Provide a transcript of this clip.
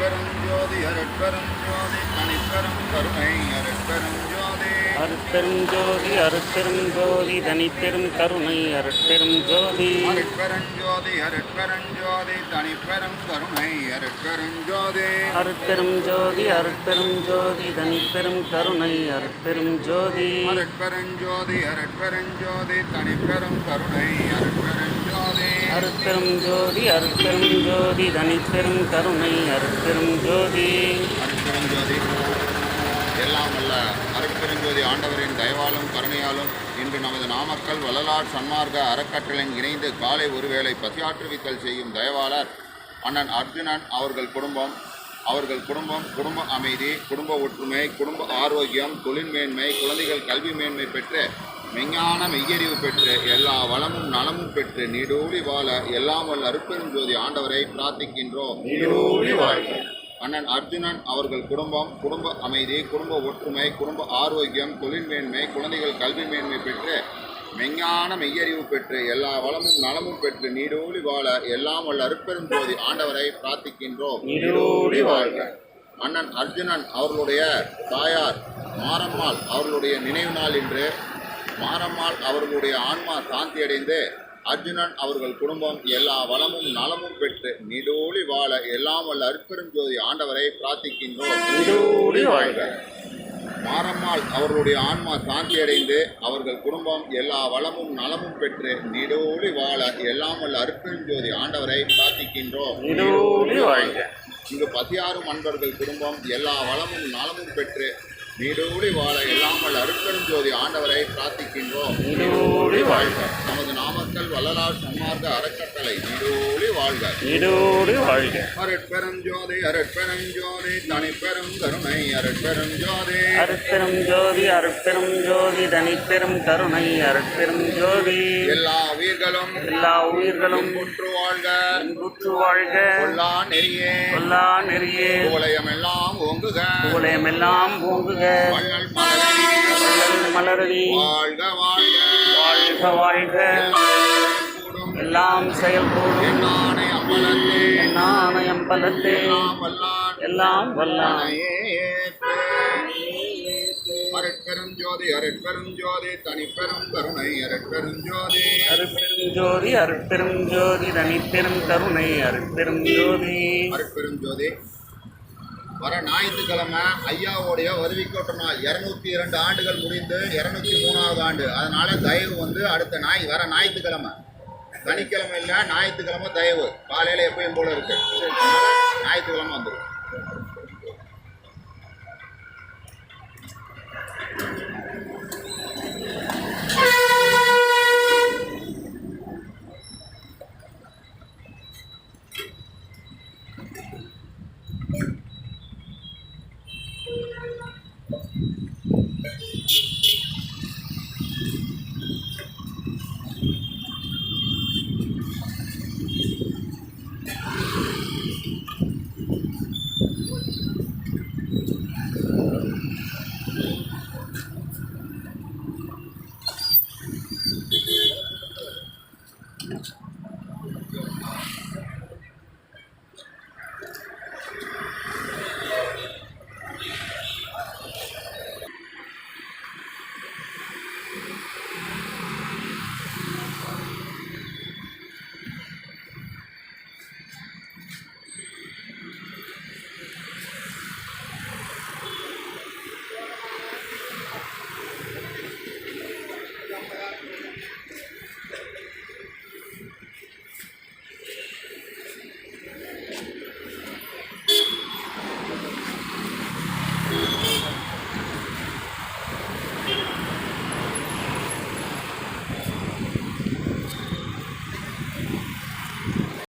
அருட்பெரும் ஜோதி அருட்பெரும் ஜோதி தனிப்பெரும் கருணை அருட்பெரும் ஜோதி அருட்பெரும் ஜோதி அருட்பெரும் ஜோதி தனிப்பெரும் கருணை அருட்பெரும் ஜோதி அருட்பெரும் ஜோதி அருட்பெரும் ஜோதி தனிப்பெரும் கருணை அருட்பெரும் ஜோதி அருட்பெரும் ஜோதி அருட்பெரும் ஜோதி தனிப்பெரும் கருணை அருட்பெரும் ஜோதி அருட்பெரும் ஜோதி அருட்பெரும் ஜோதி தனிப்பெரும் கருணை அருட்பெரும் ஜோதி அருட்பெரும் ஜோதி அருட்பெரும் ஜோதி தனிப்பெரும் கருணை அருட்பெரும் ஜோதி அருட்பெரும் ஜோதி எல்லாம் வல்ல அருட்பெருஞ்சோதி ஆண்டவரின் தயவாலும் கருணையாலும் இன்று நமது நாமக்கல் வள்ளலார் சன்மார்க்க அறக்கட்டளையின் இணைந்து காலை ஒருவேளை பசியாற்றுவித்தல் செய்யும் தயவாளர் அண்ணன் அர்ஜுனன் அவர்கள் குடும்பம் குடும்ப அமைதி, குடும்ப ஒற்றுமை, குடும்ப ஆரோக்கியம், தொழில் மேன்மை, குழந்தைகள் கல்வி மேன்மை பெற்று மெஞ்ஞான மெய்யறிவு பெற்று எல்லா வளமும் நலமும் பெற்று நீடூழி வாழ எல்லாம் வல்ல அருட்பெருஞ்சோதி ஆண்டவரை பிரார்த்திக்கின்றோம். நீடூழி வாழ்க. அண்ணன் அர்ஜுனன் அவர்கள் குடும்ப அமைதி, குடும்ப ஒற்றுமை, குடும்ப ஆரோக்கியம், தொழில் மேன்மை, குழந்தைகள் கல்வி மேன்மை பெற்று மெஞ்ஞான மெய்யறிவு பெற்று எல்லா வளமும் நலமும் பெற்று நீடூழி வாழ எல்லாம் வல்ல அருட்பெருஞ்சோதி ஆண்டவரை பிரார்த்திக்கின்றோம். நீடூழி வாழ்க. அண்ணன் அர்ஜுனன் அவர்களுடைய தாயார் மாரம்மாள் அவர்களுடைய நினைவு நாள் இன்று. மாரம்மாள் அவர்களுடைய ஆன்மா சாந்தியடைந்து அர்ஜுனன் அவர்கள் குடும்பம் எல்லா வளமும் நலமும் பெற்று நீடூழி வாழ எல்லாம் வல்ல அருட்பெருஞ்சோதி ஆண்டவரை பிரார்த்திக்கின்றோம். நீடூழி வாழ்க. மாரம்மாள் அவர்களுடைய ஆன்மா சாந்தியடைந்து அவர்கள் குடும்பம் எல்லா வளமும் நலமும் பெற்று நீடூழி வாழ எல்லாம் வல்ல அருட்பெருஞ்சோதி ஆண்டவரை பிரார்த்திக்கின்றோம். நீடூழி வாழ்க. இங்கு 16 அன்பர்கள் குடும்பம் எல்லா வளமும் நலமும் பெற்று நீடூழி வாழ எல்லாம் வல்ல அருட்பெருஞ்சோதி ஆண்டவரை பிரார்த்திக்கின்றோம். நீடூழி வாழ்க. நமது நாமக்கல் வள்ளலார் சன்மார்க்க அறக்கட்டளை நீடூழி வாழ்க. நீடூழி வாழ்க. அருட்பெரும் ஜோதி அருட்பெரும் ஜோதி தனிப்பெரும் கருணை அருட்பெரும் ஜோதி அருட்பெரும் ஜோதி அருட்பெரும் ஜோதி தனிப்பெரும் கருணை அருட்பெரும் ஜோதி எல்லா உயிர்களும் புற்று வாழ்க புற்று வாழ்க கொல்லா நெறியே குவலயமெல்லாம் ஓங்குக வள்ளல் மலரடி வாழ்க வாழ்க வாழ்க வாழ்க எல்லாம் செயல்கூடும் என்னானை அம்பலத்தே எல்லாம் வல்லானையே. அருட்பெரும் ஜோதி அருட்பெரும் ஜோதி தனிப்பெரும் கருணை அருட்பெரும் ஜோதி அருட்பெரும் ஜோதி அருட்பெரும் ஜோதி தனிப்பெரும் கருணை அருட்பெரும் ஜோதி அருட்பெரும் ஜோதி. வர ஞாயிற்றுக்கிழமை ஐயாவுடைய வருவிக்கோட்ட நாள் 202 ஆண்டுகள் முடிந்து 203வது ஆண்டு. அதனால தயவு அடுத்த வர ஞாயிற்றுக்கிழமை, சனிக்கிழமை இல்லை ஞாயிற்றுக்கிழமை தயவு காலையில் எப்பயும் போல இருக்கு. ஞாயிற்றுக்கிழமை வந்துடும்.